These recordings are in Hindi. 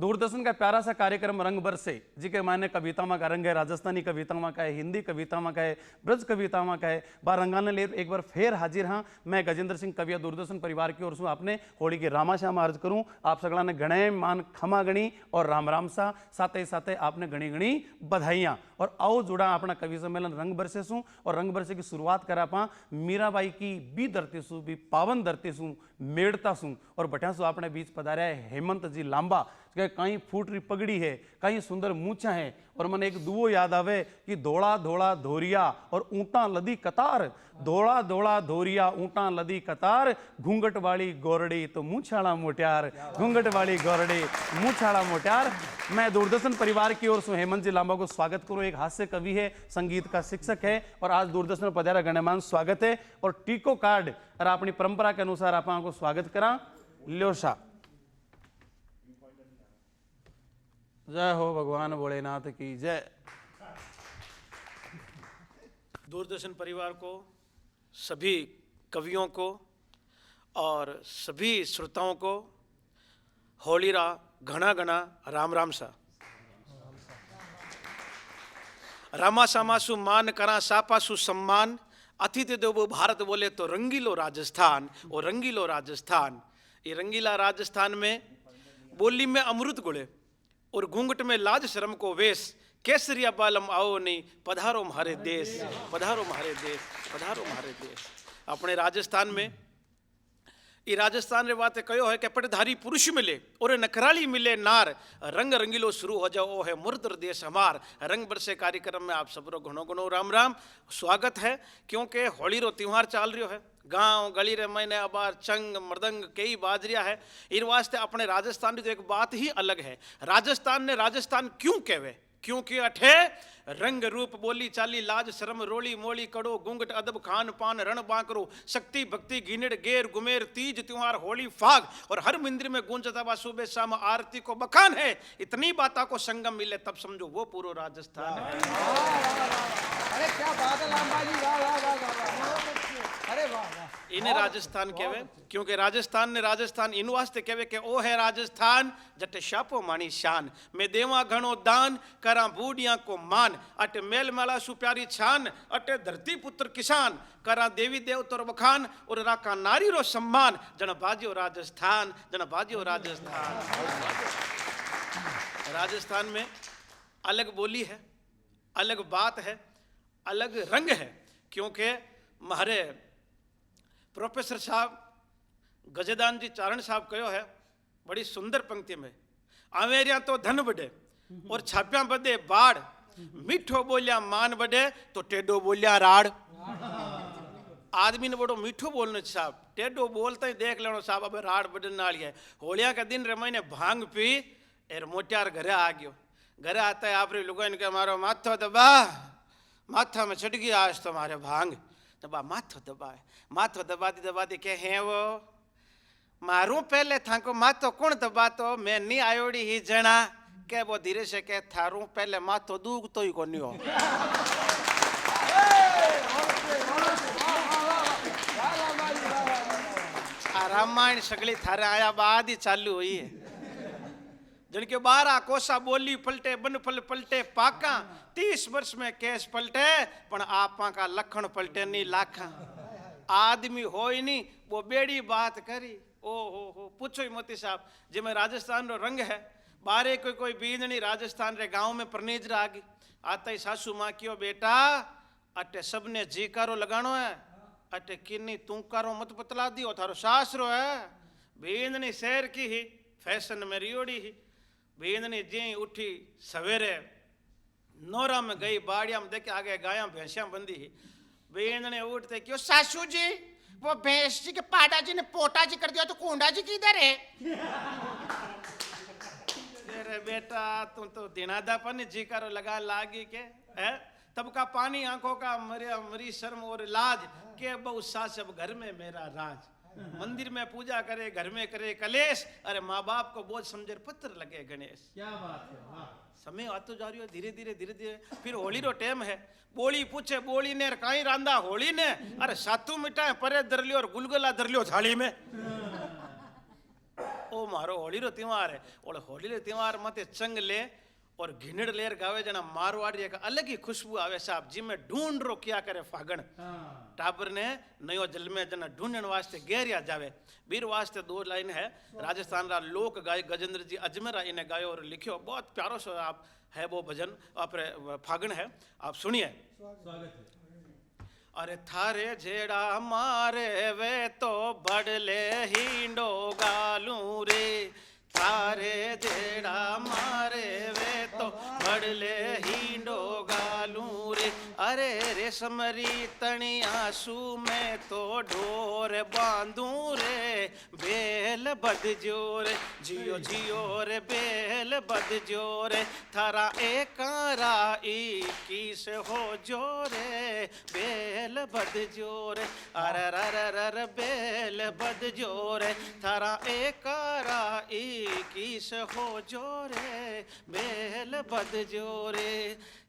दूरदर्शन का प्यारा सा कार्यक्रम रंग बरसे जी के मायने कविता में का रंग है, राजस्थानी कविता में का है, हिंदी कविता में का है, ब्रज कविता में का है। बार रंगाने ले एक बार फिर हाजिर हाँ। मैं गजेंद्र सिंह कविया दूरदर्शन परिवार की ओर से आपने होली की रामाश्याम अर्ज करूँ। आप सगला ने गणे मान खमा गणी और राम राम सा साथ ही साथ आपने गणी गणी बधाइयाँ। और आओ जुड़ा अपना कवि सम्मेलन रंग बरसे सूँ और रंग बरसे की शुरुआत करा पा मीराबाई की बी धरती सू बी पावन धरती सू मेड़ता सूँ और बटिया सू अपने बीच पधारा है हेमंत जी लांबा। कहीं फूटरी पगड़ी है, कहीं सुंदर मूछा है। और मन एक दुओ याद आवे कि धोला धोला धोरिया और ऊंटा लदी कतार, धोला धोला धोरिया ऊंटा लदी कतार, घूंघट वाली गोरड़ी तो मूछाड़ा मोट्यार, घूंघट वाली गोरड़ी मूछाड़ा मोट्यार। मैं दूरदर्शन परिवार की ओर से हेमंत जी लांबा को स्वागत करूं। एक हास्य कवि है, संगीत का शिक्षक है और आज दूरदर्शन पधारा गणमान्य स्वागत है। और टीको कार्ड और अपनी परंपरा के अनुसार आपको स्वागत करा ल्योशा। जय हो भगवान भोलेनाथ की जय। दूरदर्शन परिवार को, सभी कवियों को और सभी श्रोताओं को होली रा घना घना राम राम सा। रामा सामासु मान करा सापासु सम्मान, अतिथि देवो भारत बोले तो रंगीलो राजस्थान। और रंगीलो राजस्थान, ये रंगीला राजस्थान में बोली में अमृत गुड़े और घूंघट में लाज शर्म को वेश, केसरिया बालम आओ नहीं पधारो म्हारे देश, पधारो म्हारे देश, पधारो म्हारे देश। अपने राजस्थान में ये राजस्थान रे बात कहो है कि पटधारी पुरुष मिले और नखराली मिले नार, रंग रंगीलो शुरू हो जाओ है मुर्दर देश हमार। रंग बरसे कार्यक्रम में आप सबरो घणो घणो राम राम स्वागत है। क्योंकि होली रो त्योहार चाल रही है, गांव गली रे मैंने अबार चंग मृदंग कई बाजरिया है। इन वास्ते अपने राजस्थान की तो एक बात ही अलग है। राजस्थान ने राजस्थान क्यों कहवे? क्योंकि अठे रंग रूप बोली चाली लाज शर्म रोली मोली कड़ो गुंगट अदब खान पान रण बांकरो शक्ति भक्ति गिनड़ गेर गुमेर तीज त्योहार होली फाग और हर मंदिर में गूंजता हुआ सुबह शाम आरती को बखान है। इतनी बातों को संगम मिले तब समझो वो पूरा राजस्थान है। अरे क्या बात है लांबा जी, वाह वाह वाह वाह। अरे वाह वाह। इन्हें राजस्थान कहवे क्योंकि राजस्थान ने राजस्थान इन वास्ते कहवे कि ओ है राजस्थान जटे शापो मानी शान। मैं देवा घणो दान करा बूढ़िया को मान, अटे मेल माला सु प्यारी छान, अटे धरती पुत्र किसान करा देवी देवतर बखान और राका नारी रो सम्मान। जन बाजियो राजस्थान, जन बाजियो राजस्थान। राजस्थान में अलग बोली है, अलग बात है, अलग रंग है। क्योंकि हमारे प्रोफेसर साहब गजेदान जी चारण साहब कहो है बड़ी सुंदर पंक्ति में, आवेरिया तो धन बढ़े और छापिया बदे बाढ़, मीठो बोलिया मान बढ़े तो टेडो बोलिया राड़। आदमी ने बड़ो मीठो बोलना साहब, टेडो बोलता ही देख लेना साहब अब राड़ बढ़ने वाली है। होलिया का दिन रमाई ने भांग पी एर मोटियार घरे आ गयो। घरे आता है आप लोगों इनके मारो माथो दबा, माथा में चढ़ गया आज तुम्हारे भांग दबा, माथो दबाए, माथो दबाती के हैं वो मारू पहले था को माथो कौन दबा तो मैं नहीं आयोड़ी ही जना के वो धीरे से के थारू पहले माथो दूग तो ही को नहीं हो। रामायण सगली थारे आया बाद ही चालू हुई है। जिनके 12 कोसा बोली पलटे बन फल पलटे पाका, 30 वर्ष में केस पलटे पण आपा का लखन पलटे नहीं लाखा। आदमी हो ही नहीं वो बेड़ी बात करी। ओ हो पूछो ही मोती साहब जी में राजस्थान रो रंग है। बारे कोई बीजनी राजस्थान रे गांव में परनेज आ गई। आता ही सासू माँ क्यों बेटा अटे सबने जीकारो लगानो है, अटे किन्नी तुंकारो मत बतला दियो थारो सासरो है। बीजनी शहर की ही फैशन में रियोड़ी ही। बींदनी जी उठी सवेरे नोरा में गई बाड़िया में देखे आगे गाया भैंसिया बंदी ही। बींदनी उठते क्यों सासू जी वो भैंस जी के पाडा जी ने पोटा जी कर दिया तो कुंडा जी किधर है? अरे बेटा तुम तो दिनादापन जी करो लगा लागी के है। तब का पानी आंखों का मरी शर्म और लाज के बहु सास अब घर में मेरा राज। मंदिर में पूजा करे घर में करे कलेश, अरे माँ बाप को बोझ समझे पत्थर लगे गणेश। क्या बात है, वाह। समय आतो जा रही हो धीरे धीरे। फिर होली रो टाइम है। बोली पूछे बोली ने कहीं रांदा होली ने, अरे सातू मिठाई परे धर लियो और गुलगुला धर लियो थाली में। ओ मारो होली रो त्योहार है और होली रो त्योहार मते चंग ले और घिनड़ लेर गावे जना मारवाड़ी एक अलग ही खुशबू आवे साहब जिमे ढूंढ रो क्या करे फागण टाबर ने नयो जल में जना ढूंढण वास्ते गेरिया जावे बीर वास्ते दो लाइन है राजस्थान रा लोक गाय गजेंद्र जी अजमेरा इन्हें गायो और लिखियो बहुत प्यारो सो आप है वो भजन आप फागण है आप सुनिए अरे थारे जेड़ा मारे वे तो बड़ले हिंडो गालू रे थारे जेड़ा मारे वे तो बड़ले हिंडो गालू रे अरे रेशमरी तणिया सू में तो ढोर बांधू रे बेल बद जोरे जियो जियो रे बेल बद जोरे थारा एकारा इक्कीस हो जोरे बेल बद जोरे अर बेल बद जोरे थारा एकारा इक्कीस हो जोरे बेल बद जोरे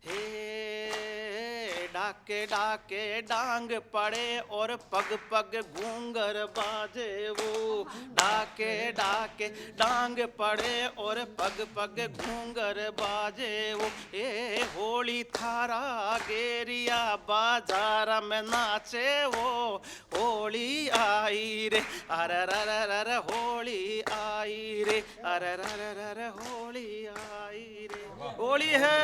हे डाके डाके डांग पड़े और पग पग घूंगर बाजे वो डाके डाके डांग पड़े और पग पग घूंगर बाजे वो ए होली थारा गेरिया बाजार में नाचे वो होली आई रे अर होली आई रे अर होली आई रे होली है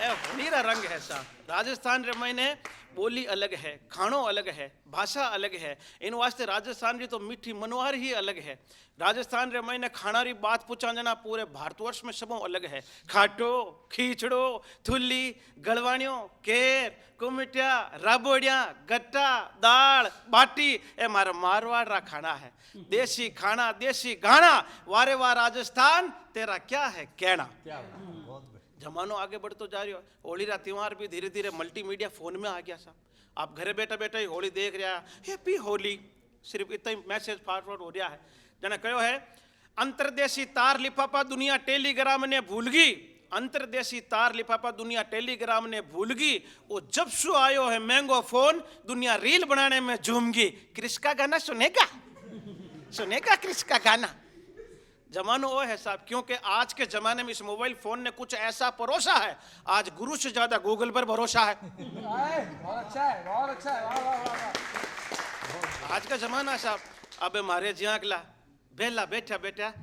होली रा रंग है सा राजस्थान रे महीने बोली अलग है खाणो अलग है भाषा अलग है इन वास्ते राजस्थान री तो मीठी मनोहार ही अलग है राजस्थान रे महीने खाना री बात पूछा जना पूरे भारतवर्ष में सबों अलग है खाटो खींचड़ो थुल्ली गलवाणियों केर कुमिटिया राबोड़िया गट्टा दाल बाटी ए मारा मारवाड़ रा खाना है देसी खाना देसी गाना वारे वार राजस्थान तेरा क्या है कहना जमानो आगे बढ़तो जा रही हो होली रा त्योहार भी धीरे धीरे मल्टीमीडिया फोन में आ गया साहब आप घरे बैठे बैठे ही होली देख रहा हैप्पी होली सिर्फ इतना ही मैसेज फॉरवर्ड हो रहा है जना कहो है अंतरदेशी तार लिफाफा दुनिया टेलीग्राम ने भूल गई अंतरदेशी तार लिफाफा दुनिया टेलीग्राम ने भूल गई वो जब से आयो है महंगो फोन दुनिया रील बनाने में झूम गई क्रिस का गाना सुनेगा क्रिस का गाना जमानो वो है साहब क्योंकि आज के जमाने में इस मोबाइल फोन ने कुछ ऐसा परोसा है आज गुरु से ज्यादा गूगल पर भरोसा है बहुत अच्छा है वाह वाह आज का जमाना साहब अब मारे जिया अगला बेला बैठा बैठा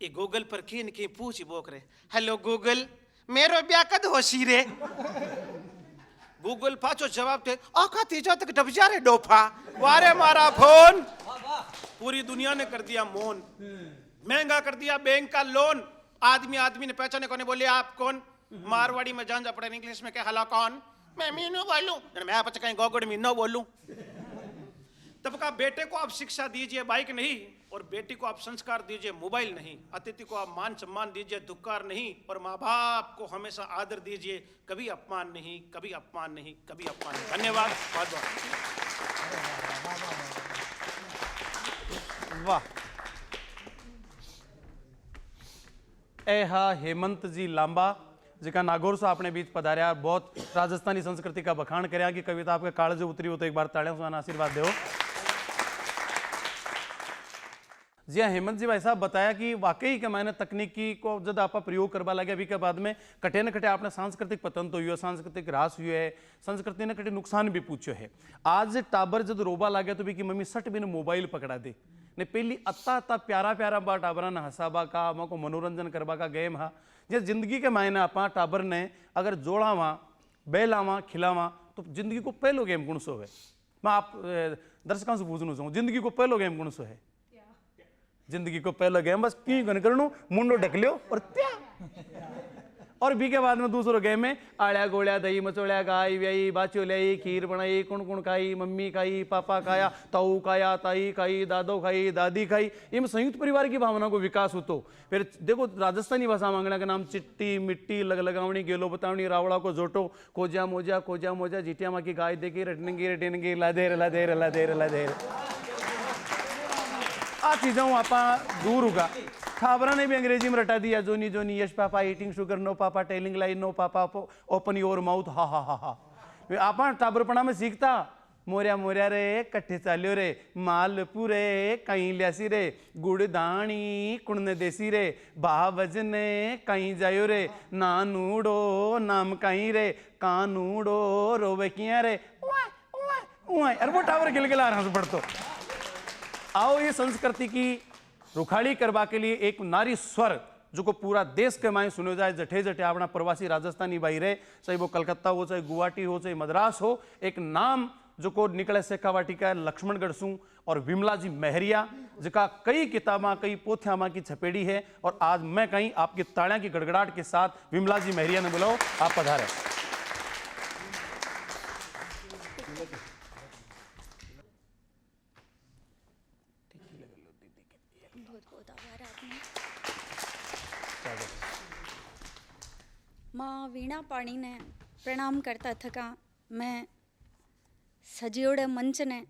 ये गूगल पर की पूछ बोक रहे हेलो गूगल मेरो ब्याह कद होशी रे गूगल पाचो जवाब दे आका तीजा तक डब जा रे डोफा वारे मारा फोन पूरी दुनिया ने कर दिया मौन महंगा कर दिया बैंक का लोन आदमी ने पहचाने को नहीं बोले आप कौन मारवाड़ी में जान जा पड़े इंग्लिश में क्या हला कौन मैं मीनू बोलूं मैं आप कहीं गोगड़ मीनो बोलूं तब का बेटे को आप शिक्षा दीजिए बाइक नहीं और बेटी को आप संस्कार दीजिए मोबाइल नहीं अतिथि को आप मान सम्मान दीजिए दुक्कार नहीं और माँ बाप को हमेशा आदर दीजिए कभी अपमान नहीं कभी अपमान नहीं कभी अपमान नहीं धन्यवाद बहुत बहुत वाह ए हा हेमंत जी लांबा जिका नागौर से आपने बीच पधारिया बहुत राजस्थानी संस्कृति का बखान करया कि कविता आपके काल जो उतरी हो तो एक बार ताड़ियों से आशीर्वाद दो जी हाँ हेमंत जी भाई साहब बताया कि वाकई के मैंने तकनीकी को जब आप प्रयोग करवा लगे अभी के बाद में कटे न कटे आपने सांस्कृतिक पतन तो हुआ सांस्कृतिक ह्रास हुआ है संस्कृति ने कटे नुकसान भी पूछो है आज टाबर जब रोबा लगे तो भी कि मम्मी सट भी मोबाइल पकड़ा दे ने पहली अत्ता अत्ता प्यारा प्यारा बा टाबरा ने हसाबा का माँ को मनोरंजन करवा का गेम हा जे जिंदगी के मायने आप टाबर ने अगर जोड़ावा बेलावा खिलावा तो जिंदगी को पहलो गेम कौन सो है मैं आप दर्शकों से पूछना चाहूँ जिंदगी को पहलो गेम कौन सो है जिंदगी को पहला गेम बस की करूँ मुंडो ढक लियो और त्या और भी के बाद में दूसरो गेम में आड़िया गोलिया दही मचोड़िया गाई व्याई बाचो लाई खीर बनाई कुण कुण खाई मम्मी खाई पापा खाया ताऊ खाया ताई खाई दादो खाई दादी खाई इनमें संयुक्त परिवार की भावना को विकास होतो फिर देखो राजस्थानी भाषा मांगना का नाम चिट्टी मिट्टी लग लगावनी गेलो बतावनी रावड़ा को जोटो कोजा मोजा जिटिया माँ की गाय देखी रटनेगी लादेर लादेर लादेर लादेर आ चीज़ों आप दूर होगा खबरा ने भी अंग्रेजी में रटा दिया जोनी Johnny yes papa eating sugar no papa telling lies no papa open your mouth ha ha ha हा आप टाबरपना में सीखता मोरिया मोरिया रे कट्ठे चाल्यो रे मालपुरे कहीं ल्यासी रे गुड़ दाणी कुण देसी रे बावजने कहीं जायो रे नानूडो नाम कहीं रे कानूडो रोवे किया रे अरे वो टावर गिलगिला रहा पड़तो। आओ ये संस्कृति की रुखाड़ी करवा के लिए एक नारी स्वर जो को पूरा देश के माए सुनो जाए जठे जठे अपना प्रवासी राजस्थानी भाई रे, चाहे वो कलकत्ता हो, चाहे गुवाहाटी हो, चाहे मद्रास हो, एक नाम जो को निकले शेखावाटी का लक्ष्मण गढ़सू और विमला जी महरिया जिका कई किताबा कई पोथ्यामा की छपेड़ी है। और आज मैं कहीं आपकी ताड़ियां की गड़गड़ाहट के साथ विमला जी महरिया ने बुलाओ, आप पधारे। माँ वीणा पाणी ने प्रणाम करता थका मैं सजियोड़े मंच ने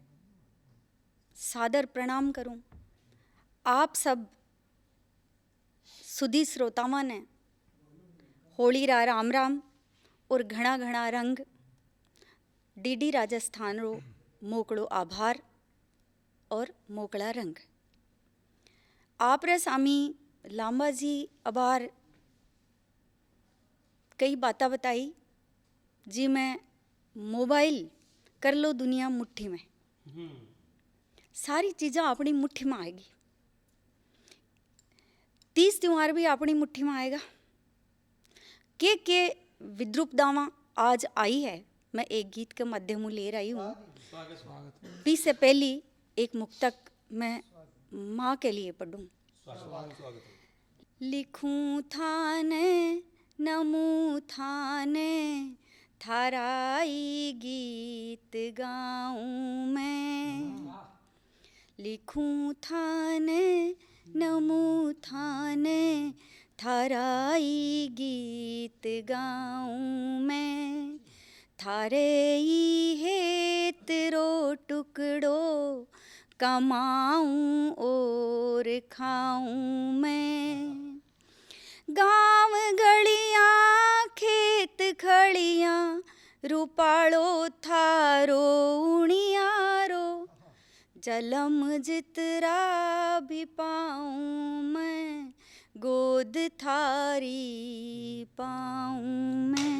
सादर प्रणाम करूं। आप सब सुधी श्रोतावां ने होली रा राम राम और घना घना रंग डीडी राजस्थान रो मोकड़ो आभार और मोकड़ा रंग। आप रे सामी लांबा जी आभार कई बातें बताई जी मैं मोबाइल कर लो दुनिया मुट्ठी में, सारी चीज़ें अपनी मुट्ठी में आएगी। 30 त्योहार भी अपनी मुट्ठी में आएगा। के विद्रुपदावा आज आई है, मैं एक गीत के माध्यम ले रही हूँ। भी से पहली एक मुक्तक मैं माँ के लिए पढ़ूँ। लिखूं थाने नमू थाने थाराई गीत गाऊं मैं, लिखूं थाने नमू थाने थाराई गीत गाऊं मैं, थारे ही हेत रो टुकड़ो कमाऊं और खाऊं मैं। गांव गलियां खेत खड़ियां रूपालो थारो उणियारो, जलम जितरा भी पाऊं मैं गोद थारी पाऊं मैं।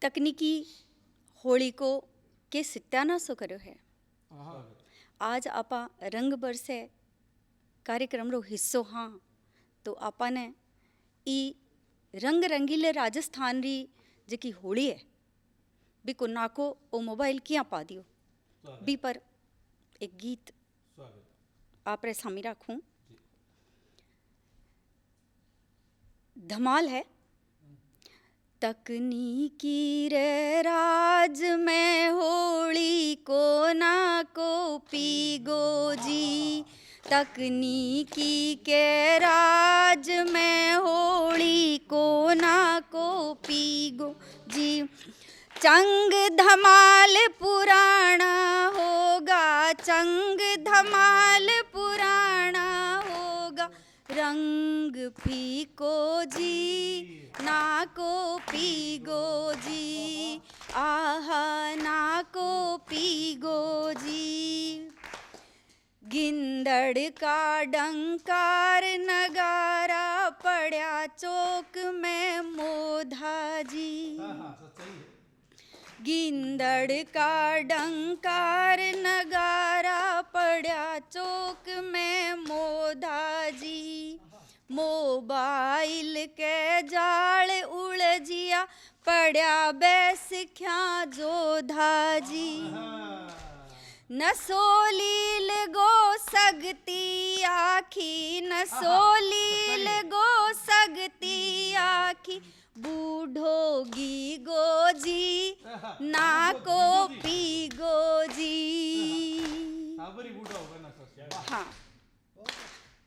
तकनीकी होली को के सत्यानाशो कर्यो है। आज आपा रंग बरसे कार्यक्रम रो हिस्सो हाँ, तो आपा ने ई रंग रंगीले राजस्थान री जेकी होली है बी को नाको ओ मोबाइल किया पा दियो बी पर एक गीत आप रे सामी रखूं। धमाल है। तकनीकी रे राज में होली को ना को पीगो जी, तकनीकी के राज में होली को ना को पीगो जी। चंग धमाल पुराना होगा, चंग धमाल पुराना होगा, रंग फीको जी ना को पीगो जी, आहा ना को पीगो जी। गिंदड़ का डंकार नगारा पड़ा चौक में मोधा जी, गिंदड़ का डंकार नगारा पड़ा चौक में मोधा जी। मोबाइल के जाल उलझिया पड़ा बैसिख्या जोधा जी। नसोलील गो सगती आखी, नसोलील गो सगती आखी, बूढ़ोगी गो जी ना को पी गो जी। हाँ,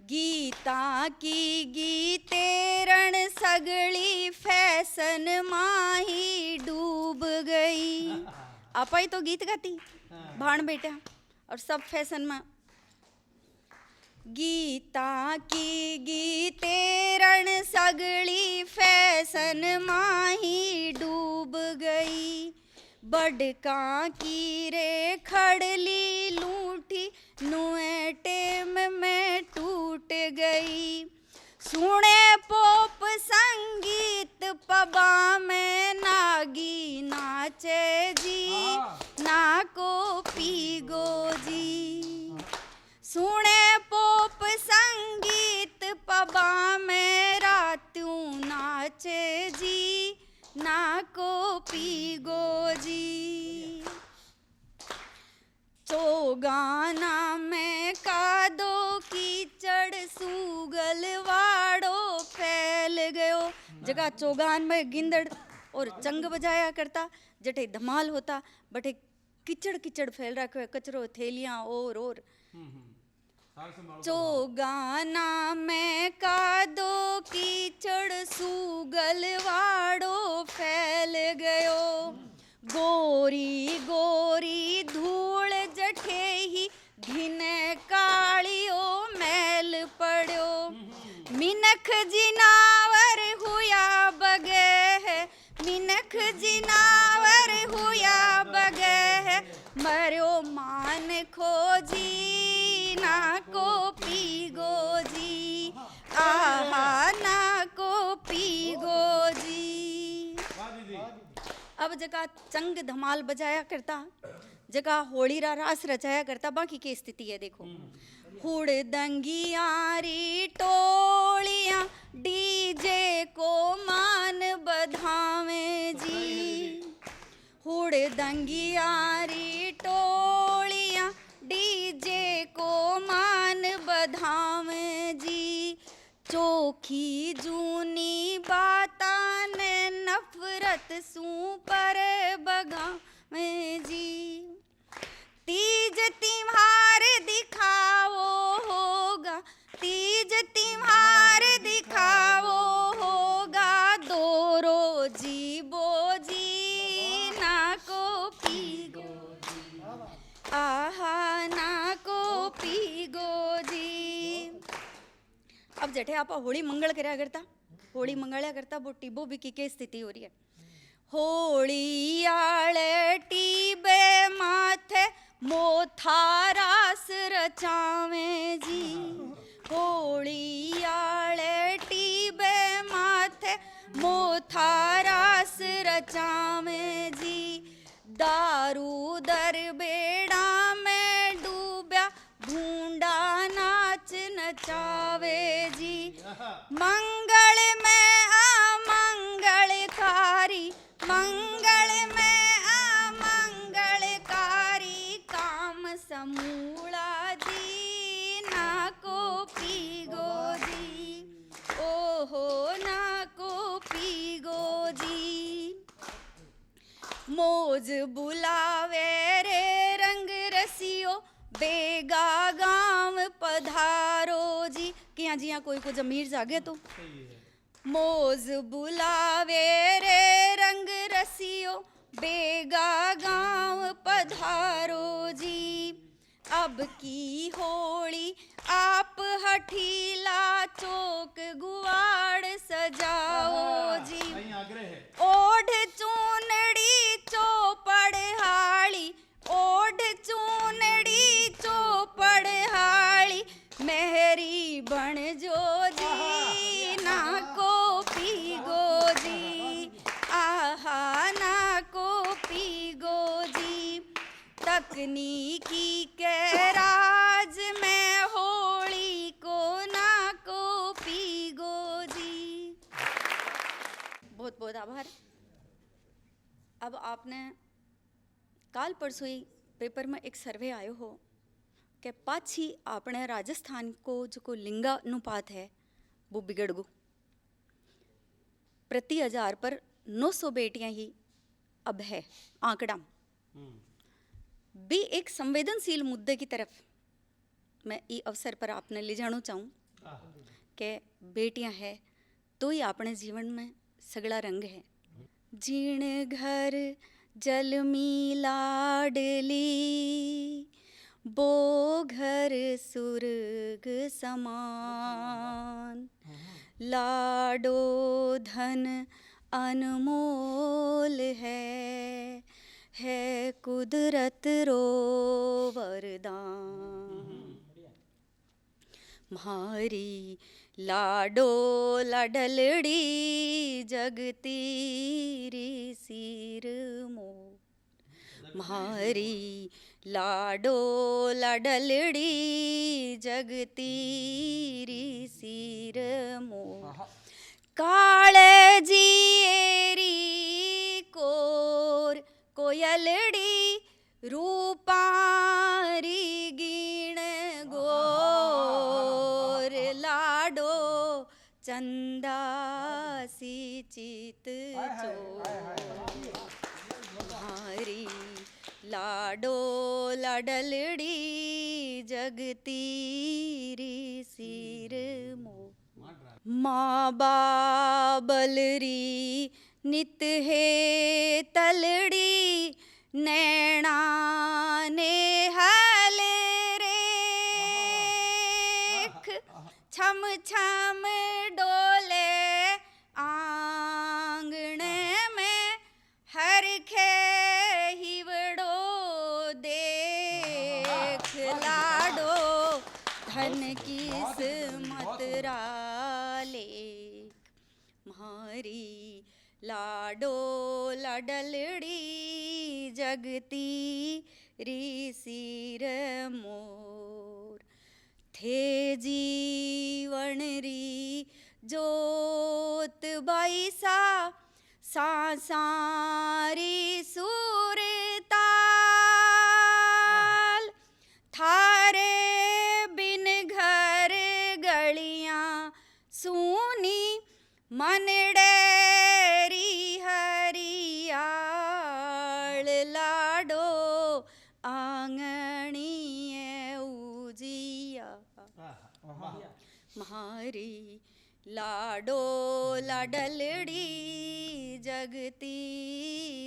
गीता की गीतेरण सगली फैशन माही डूब गई। आपा ही तो गीत गाती भाण बेटा और सब फैशन में गीता की गीते रण सगली फैशन माही डूब गई, बड़का की रे खड़ली लूठी नुए टेम में टूट गई। सुने पोप संगीत पबा में नागी नाचे जी, ना को पीगो जी। सुने पोप संगीत पबा में रातू नाचे जी, ना को पीगो जी। चोगाना में कादो कीचड़ सूगल वाड़ो फैल गयो। जगह चोगान में गिंदड़ और चंग बजाया करता, जटे धमाल होता बटे किचड़ किचड़ फैल रखो है, कचरो थैलियां और चोगाना में कादो कीचड़ सूगल वाड़ो फैल गयो। गोरी गोरी धूल जठे ही घिने कालियो मैल पड़ो। मिनख जिनावर हुआ बगे है, मिनख जिनावर हुआ बगे है, मरो मान खोजी ना को पीगो जी, आहा ना को पीगो जी। अब जगह चंग धमाल बजाया करता, जगह होली रा रास रचाया करता, बाकी की स्थिति है देखो। हुड़ दंगियारी टोलियां डीजे को मान बधावे जी, हुड़ दंगियारी टोलियां डीजे को मान बधावे जी। चोखी जूनी बाता ने नफरत सू पर बगावे जी। तीज तिम्हार दिखाओ होगा, तीज तिम्हार दिखाओ होगा, दोरो जीबो जी ना को पीगो जी, आहा ना को पीगो जी। अब जठे आपा होली मंगल करया करता, होली मंगल्या करता, वो टीबो बिकी के स्थिति हो रही है। होली आले टीबे माथे मोथा रास रचावे जी, होली आले टीबे माथे मोथा रास रचावे जी। दारू दरबेड़ा में डूब्या भूंडा नाच नचावे जी। मंगल में अमंगलकारी, मंगल में अमंगलकारी, काम समूला जी ना को पीगो जी, ओहो ना को पीगो जी। मौज बुलावे रे रंग रसियो, बेगा गांव पधारो जी। कि यहाँ जी यहाँ कोई को जमीर जागे तो मौज बुलावे रे रंग रसियो, बेगा गांव पधारो जी। अब की होली आप हठीला चौक गुआड़ सजाओ जी। ओढ़ चूनड़ी चौपड़ हाली, ओढ़ चूनड़ी चौपड़ हाली, मेहरी बन जो जी ना को पीगो जी, आहा ना को पीगो जी। तकनीकी के राज में होली को ना को पीगो जी। बहुत बहुत आभार। अब आपने काल परसों ही पेपर में एक सर्वे आयो हो कि पाछी अपने राजस्थान को जो लिंगानुपात है वो बिगड़ गो। प्रति 1000 पर 900 बेटियां ही अब है आंकड़ा। भी एक संवेदनशील मुद्दे की तरफ मैं इस अवसर पर आपने ले जाना चाहूँ कि बेटियां है तो ही अपने जीवन में सगला रंग है। जीण घर जलमी लाडली, वो घर सुर्ग समान, लाडो धन अनमोल है कुदरत रो वरदान। म्हारी लाडो लाडलड़ी जगती री सिर मो, म्हारी लाडो लाडलड़ी जगती री सिर मो, काळजी एरी कोर कोयलड़ी रूपारी गीण गोर, लाडो चंदासी चित चोर। म्हारी लाडो लाडलड़ी जगती री सिर मो, माँ बाबलरी नित है तलड़ी नैना ने हल रेख, छम छम डोले आंगण में हर खे हिवड़ो देख, लाडो धन किस्मत राले। म्हारी लाडो लाडलड़ी जगती री सिर मोर, थे जीवन री जोत बाईसा सांसारी सुरताल, थारे बिन घर गलियां सूनी मनडेरी हरियाल, लाडो आंगणीए उजिया। म्हारी लाडो लाडलड़ी जगती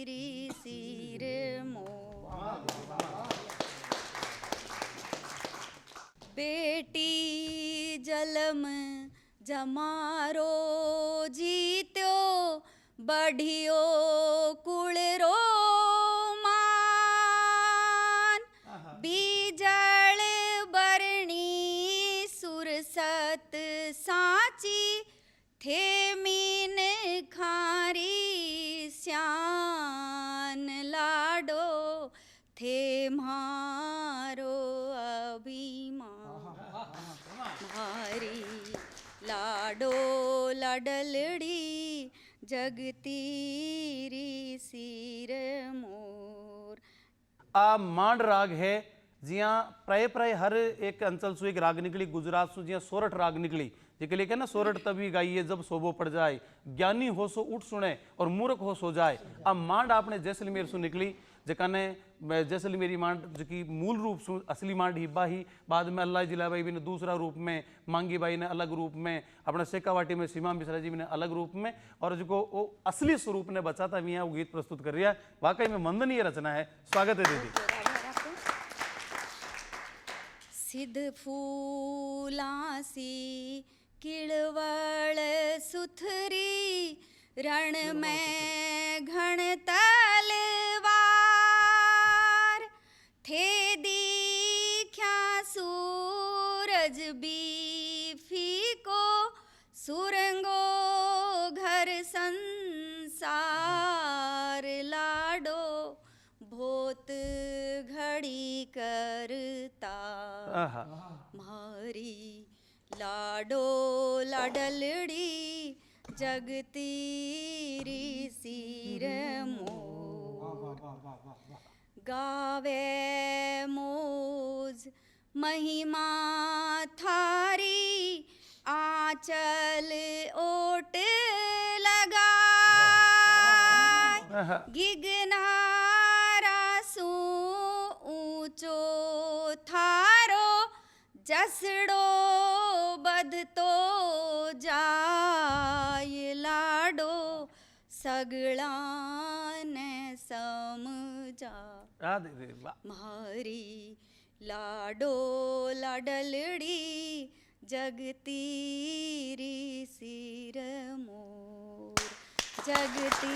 री सिर मो, बेटी जलम जमारो जीत्यो बढ़ियो कुलरो मान, बीजल बरणी सुरसत साची थे मीन खारी श्यान, लाडो थे म्हारो अभिमान। म्हारी लाडो लाडलड़ी जगती री सिर मोर। आ मांड राग है जिया प्राय प्राय हर एक अंचल सु एक राग निकली, गुजरात सु जिया सोरठ राग निकली, जिके लिए ना सोरठ तभी गाइए जब सोबो पड़ जाए, ज्ञानी हो सो उठ सुने और मूर्ख हो सो जाए। अब मांड आपने जैसलमेर सु निकली, जकाने जैसलमेरी मांड जो कि मूल रूप से असली मांड हिब्बा ही, बाद में अल्लाह जिलाबाई भी ने दूसरा रूप में, मांगी बाई ने अलग रूप में, अपना शेखावाटी में सीमा मिश्रा जी ने अलग रूप में, और जो वो असली स्वरूप ने बचा था मियाँ वो गीत प्रस्तुत कर रही है। वाकई में वंदनीय रचना है, स्वागत है दीदी। सिद्ध फूलासी किळवळ सुथरी, रण में घण तलवार, थे दीख्या सूरज भी फीको, सुरंगो घर संसार, लाडो भोत घड़ी करता। म्हारी लाडो लाडलड़ी जगती री सिर मोर, गावे मोज महिमा थारी, आंचल ओट लगाए, गिगनारा सू ऊंचो थारो, जसड़ो बधतो जाय, लाडो सगळा ने समझा। म्हारी लाडो लाडलड़ी जगती री सिर मोर, जगती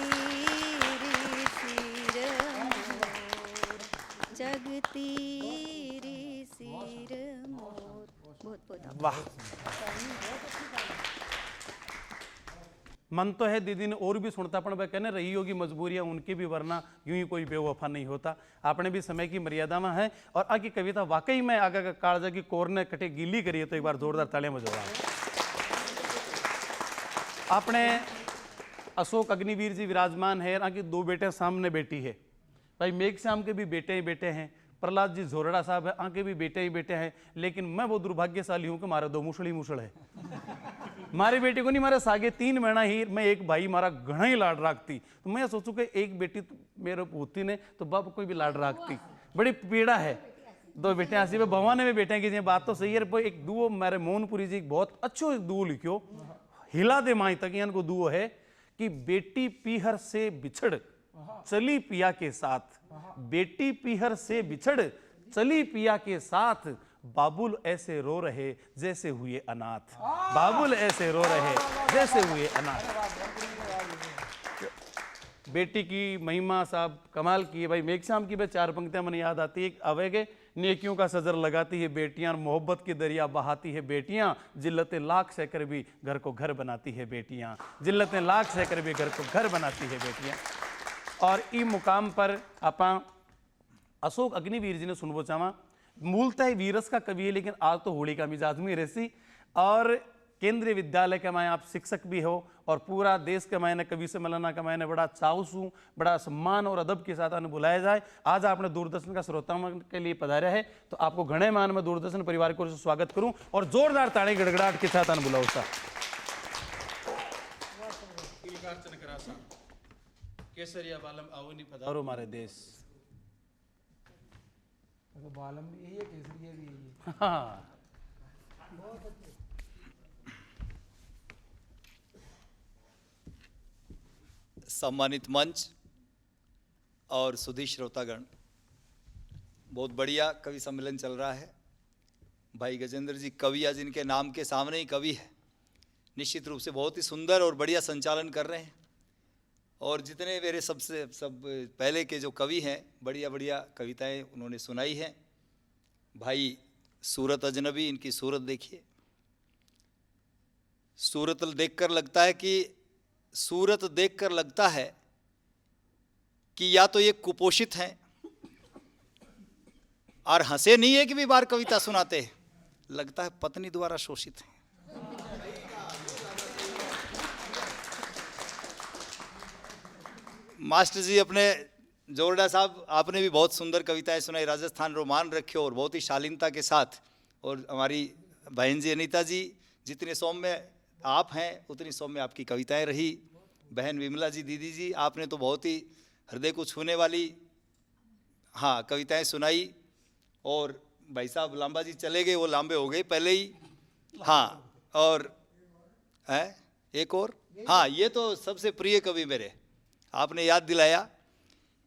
री सिर मोर, जगती री सिर मोर। बहुत बहुत आभार। वाह, मन तो है दीदी ने और भी सुनता, पर वह कहने रही होगी मजबूरियां उनकी भी, वरना यूं ही कोई बेवफा नहीं होता। आपने भी समय की मर्यादा में है और आगे कविता वाकई में आगे का कालजा की कोर ने कटे गीली करी है, तो एक बार जोरदार तालियां बजाओ। आपने अशोक अग्निवीर जी विराजमान है, आगे दो बेटे सामने बेटी है। भाई मेघश्याम के भी बेटे ही बेटे हैं, प्रहलाद जी झोरड़ा साहब है, आगे भी बेटे ही बेटे हैं। लेकिन मैं वो दुर्भाग्यशाली हूं कि मारे दो मुसड़ी मुसड़ है। मारी बेटी को नहीं, मारे सागे 3 महीना ही मैं एक भाई मारा घना ही लाड राखती। तो मैं सोचू कि एक बेटी तो मेरे होती ने तो बाप कोई भी लाड राखती, बड़ी पीड़ा है। 2 बेटे हंसी पे भवाने में बेटे की बात तो सही है। एक दुओ मेरे मोहनपुरी जी बहुत अच्छो एक दुओ लिखियो, हिला दे माई तक इनको दुओ है कि बेटी पीहर से बिछड़ चली पिया के साथ, बेटी पीहर से बिछड़ चली पिया के साथ, बाबुल ऐसे रो रहे जैसे हुए अनाथ, बाबुल ऐसे रो रहे जैसे हुए अनाथ। बेटी की महिमा साहब कमाल की है। भाई मेघश्याम की 4 पंक्तियां मन याद आती है। अवेगे नेकियों का सजर लगाती है बेटियां, मोहब्बत की दरिया बहाती है बेटियां, जिल्लतें लाख सहकर भी घर को घर बनाती है बेटियां, जिल्लतें लाख सहकर भी घर को घर बनाती है बेटियां। और ई मुकाम पर आपा अशोक अग्निवीर जी ने सुनबो चावा। मूलतः वीरस का कवि है, लेकिन आज तो होली का मिजाज में रहसी। और केंद्रीय विद्यालय के मैं आप शिक्षक भी हो और पूरा देश के मैंने कवि से मिलना का मैंने बड़ा चाउस हूँ, बड़ा सम्मान और अदब के साथ आने बुलाया जाए। आज आपने दूरदर्शन का श्रोता के लिए पधारा है, तो आपको घने मान में दूरदर्शन परिवार को स्वागत करूं और जोरदार ताड़ी गड़गड़ाहट के साथ आने बुलाओ सा। केसरिया बालम आओ नहीं पधारो हमारे देश। तो बालम भी यही है, केसरिया भी यही है। हाँ, सम्मानित मंच और सुधी श्रोतागण, बहुत बढ़िया कवि सम्मेलन चल रहा है। भाई गजेंद्र जी कवि आज इनके नाम के सामने ही कवि है, निश्चित रूप से बहुत ही सुंदर और बढ़िया संचालन कर रहे हैं। और जितने मेरे सब पहले के जो कवि हैं, बढ़िया बढ़िया कविताएं उन्होंने सुनाई हैं। भाई सूरत अजनबी, इनकी सूरत देखिए, सूरत देखकर लगता है कि या तो ये कुपोषित हैं और हंसे नहीं है कि भी बार कविता सुनाते हैं, लगता है पत्नी द्वारा शोषित हैं। मास्टर जी, अपने जोरडा साहब, आपने भी बहुत सुंदर कविताएं सुनाई, राजस्थान रोमान रखे और बहुत ही शालीनता के साथ। और हमारी बहन जी अनीता जी, जितने सौम्य आप हैं उतनी सौम्य आपकी कविताएं रही। बहन विमला जी, दीदी जी, आपने तो बहुत ही हृदय को छूने वाली कविताएं सुनाई। और भाई साहब लांबा जी चले गए, वो लांबे हो गए पहले ही। और एक और, ये तो सबसे प्रिय कवि मेरे, आपने याद दिलाया।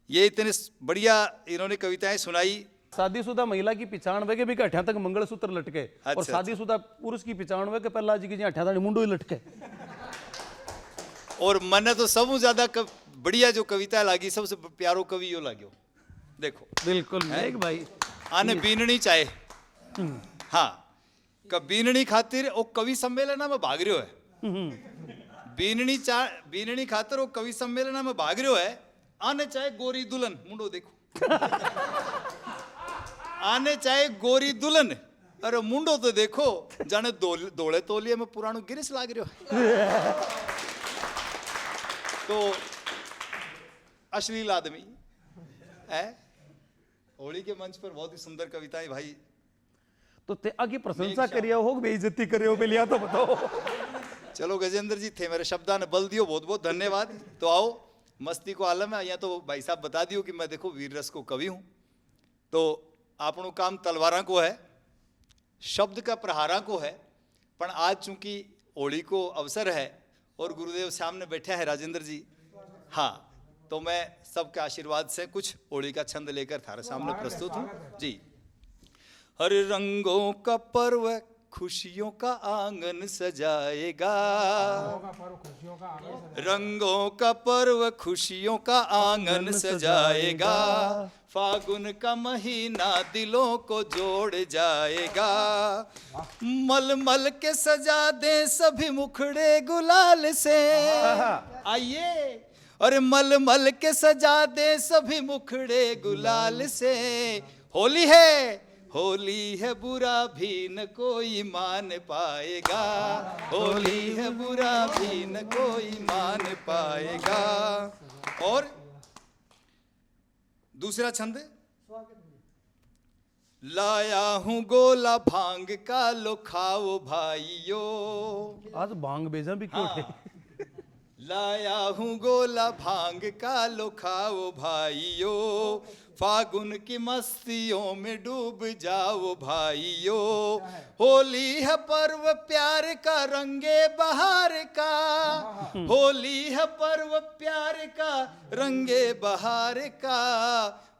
ये इतने बढ़िया इन्होंने कविताएं सुनाई। शादीशुदा महिला की 95 भी अठ्या तक मंगलसूत्र लटके, और शादीशुदा पुरुष की 95 के प्रहलाद जी की अठ्या तक मुंडो ही लटके। और मन तो सब ज्यादा बढ़िया जो कविता लगी, सबसे प्यारो कवि यो लाग्यो। देखो बिल्कुल भाई आने बीननी चाहे, बीननी खातिर वो कवि सम्मेलन में भाग रह्यो है। बीननी खातिर वो कवि सम्मेलन में भाग रह्यो है। आने चाहे गोरी दुल्हन, मुंडो देखो आने चाहे गोरी दुल्हन, अरे मुंडो तो देखो जाने दौड़े तोलिए में पुरानो गिरिश लाग रह्यो है। तो अश्लील आदमी है। होली के मंच पर बहुत ही सुंदर कविताएं भाई। तो ते आगे प्रशंसा करिया हो बेइज्जती करियो पे लिया तो बताओ। चलो गजेंद्र जी थे, मेरे शब्दा ने बल दियो, बहुत बहुत धन्यवाद। तो आओ मस्ती को आलम है। यहाँ तो भाई साहब बता दियो कि मैं देखो वीर रस को कवि हूँ। तो आपनो काम तलवारा को है, शब्द का प्रहारा को है। पर आज चूंकि होली को अवसर है और गुरुदेव सामने बैठे हैं राजेंद्र जी, तो मैं सबके आशीर्वाद से कुछ होली का छंद लेकर थारे सामने प्रस्तुत हूँ जी। हर रंगों का पर्व खुशियों का आंगन सजाएगा, रंगों का पर्व खुशियों का आंगन सजाएगा, फागुन का महीना दिलों को जोड़ जाएगा, मल मल के सजा दे सभी मुखड़े गुलाल से, आइए, अरे मल मल के सजा दे सभी मुखड़े गुलाल से, होली है, होली है बुरा भी न कोई मान पाएगा, होली है बुरा भी न कोई मान पाएगा। और दूसरा छंद, लाया हूं गोला भांग का लो खाओ भाइयों, आज भांग बेजा भी क्यों थे? लाया हूं गोला भांग का लो खाओ भाइयों, फागुन की मस्तियों में डूब जाओ भाइयों, होली है पर्व प्यार का रंगे बहार का, होली है पर्व प्यार का रंगे बहार का,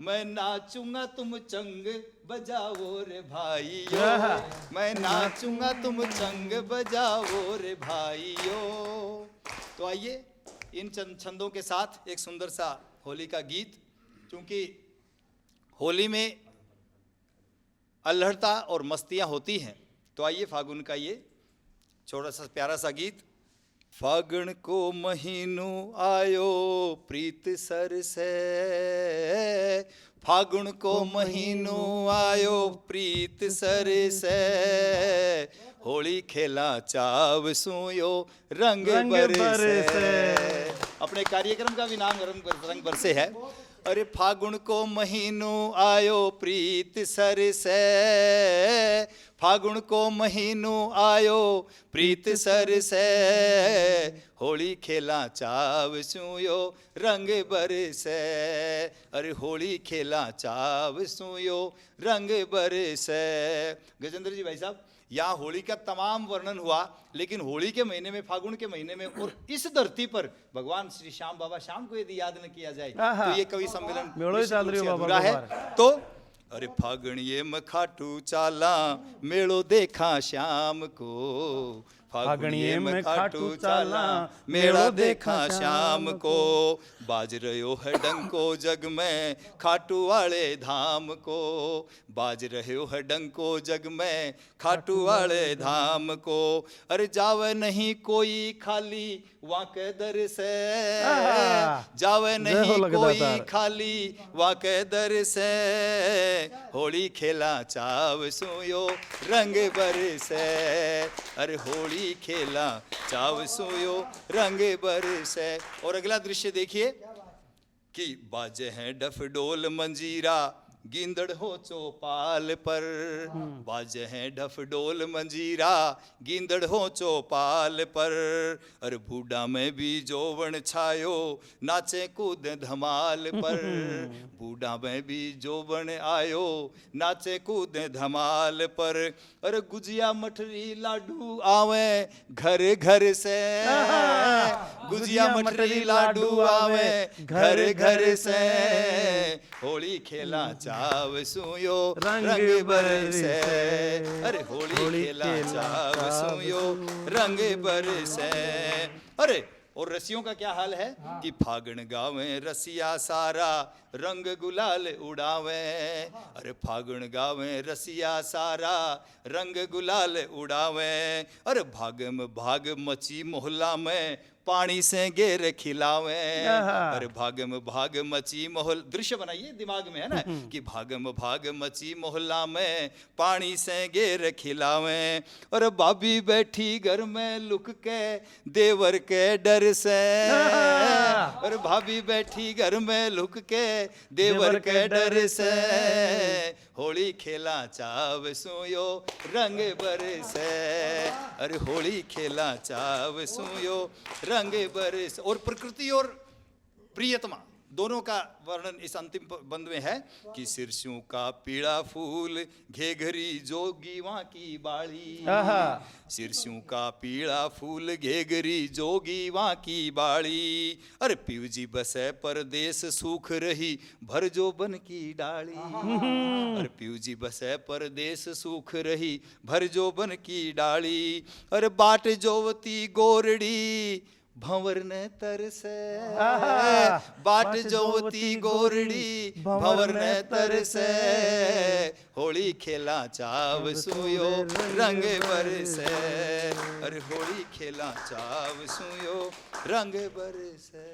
मैं नाचूंगा तुम चंग बजाओ रे भाइयों, मैं नाचूंगा तुम चंग बजाओ रे भाइयों। तो आइए इन छंदों के साथ एक सुंदर सा होली का गीत, क्योंकि होली में अल्हड़ता और मस्तियां होती हैं, तो आइए फागुन का ये छोटा सा प्यारा सा गीत। फागुन को महीनों आयो प्रीत सर से, फागुन को महीनों आयो प्रीत सर से, होली खेला चाव सुयो रंग बरसे। अपने कार्यक्रम का भी नाम रंग बरसे है। अरे फागुन को महीनों आयो प्रीत सर से, फागुन को महीनों आयो प्रीत सर से, होली खेला चाव सुयो रंग बरसे, अरे होली खेला चाव सुयो रंग बरसे। गजेंद्र जी भाई साहब, यहाँ होली का तमाम वर्णन हुआ, लेकिन होली के महीने में, फागुन के महीने में और इस धरती पर भगवान श्री श्याम बाबा श्याम को यदि याद न किया जाए तो ये कवि सम्मेलन अधूरा है। तो अरे फागणिये में खाटू चाला मेड़ो देखा श्याम को, फागणिये में खाटू चाला मेड़ो देखा श्याम को, बाज रहो है डंको जग में खाटू वाले धाम को, बाज रहे है डंको जग में खाटू वाले धाम को, अरे जावे नहीं कोई खाली वाके दर से, जावे नहीं कोई खाली वाके दर से, होली खेला चाव सोयो रंग बरसे, अरे होली खेला चाव सोयो रंग बरसे। और अगला दृश्य देखिए कि बाजे हैं डफ डोल मंजीरा गिंदड़ हो चौपाल पर, बाजे हैं डफ डोल मंजीरा गिंदड़ हो चौपाल पर, अरे बूढ़ा में भी जोवन छायो नाचे कूद धमाल पर, बूढ़ा में भी जोवन आयो नाचे कूद धमाल पर, अरे गुजिया मठरी लाडू आवे घर घर से, गुजिया मठरी लाडू आवे घर घर से, होली खेला चाव सुयो रंग बरसे, अरे होली खेला चाव सुयो रंग बरसे। अरे और रसियों का क्या हाल है कि फागण गावे रसिया सारा रंग गुलाल उड़ावे, अरे फागण गावे रसिया सारा रंग गुलाल उड़ावे, अरे भागम भाग मची मोहल्ला में पानी से गेर खिलावे, अरे भागम भाग मची मोहल, दृश्य बनाइए दिमाग में, है ना, कि भागम भाग मची मोहल्ला में पानी से गेर खिलावे, और भाभी बैठी घर में लुक के देवर के डर से, और भाभी बैठी घर में लुक के देवर के डर से, होली खेला चाव सोयो रंग बरसे, अरे होली खेला चाव सोयो रंग बरस। और प्रकृति और प्रियतमा दोनों का वर्णन इस अंतिम बंद में है कि सिरसों का पीला फूल घेघरी जोगी वहाँ की बाड़ी, सिरसों का पीला फूल घेघरी जोगी वहाँ की बाड़ी, अरे पीऊ जी बसे परदेश सूख रही भर जो बन की डाली, अरे पीऊ जी बसे परदेश सूख रही भर जो बन की डाली, अरे बाट जोवती गोरड़ी भंवर ने तरसे, बाट जोवती गोरड़ी भंवर ने तरसे, होली खेला चाव सुयो रंग बरसे, अरे होली खेला चाव सुयो रंग बरसे।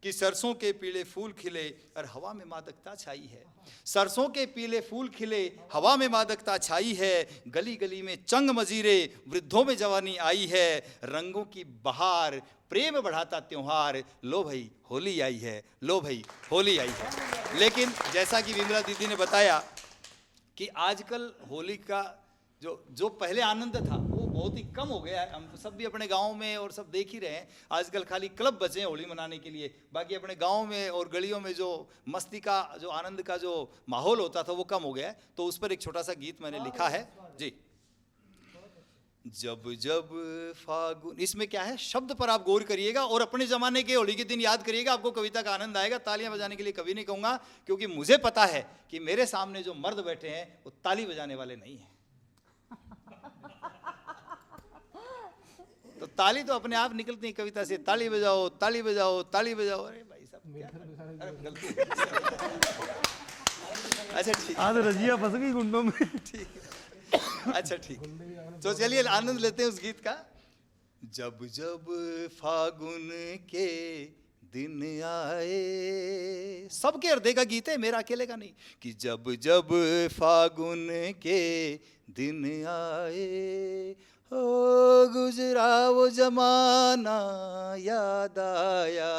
कि सरसों के पीले फूल खिले और हवा में मादकता छाई है, सरसों के पीले फूल खिले हवा में मादकता छाई है, गली गली में चंग मजीरे वृद्धों में जवानी आई है, रंगों की बहार प्रेम बढ़ाता त्योहार, लो भाई होली आई है, लो भाई होली आई है। लेकिन जैसा कि विमला दीदी ने बताया कि आजकल होली का जो पहले आनंद था वो बहुत ही कम हो गया है। हम सब भी अपने गांव में और सब देख ही रहे हैं, आजकल खाली क्लब बचे हैं होली मनाने के लिए, बाकी अपने गांव में और गलियों में जो मस्ती का जो आनंद का जो माहौल होता था वो कम हो गया है। तो उस पर एक छोटा सा गीत मैंने लिखा है जी। जब जब फागुन, इसमें क्या है, शब्द पर आप गौर करिएगा और अपने जमाने के होली के दिन याद करिएगा, आपको कविता का आनंद आएगा। तालियां बजाने के लिए कभी नहीं कहूंगा, क्योंकि मुझे पता है कि मेरे सामने जो मर्द बैठे हैं वो ताली बजाने वाले नहीं हैं। तो ताली तो अपने आप निकलती है कविता से, ताली बजाओ ताली बजाओ ताली बजाओ। अरे भाई साहब अरे गलती अच्छा ठीक, आज रजिया फंस गई गुंडों में। ठीक अच्छा ठीक, तो चलिए आनंद लेते हैं उस गीत का। जब जब फागुन के दिन आए, सबके हृदय का गीत है, मेरा अकेले का नहीं, कि जब जब फागुन के दिन आए, ओ गुजरा वो जमाना याद आया,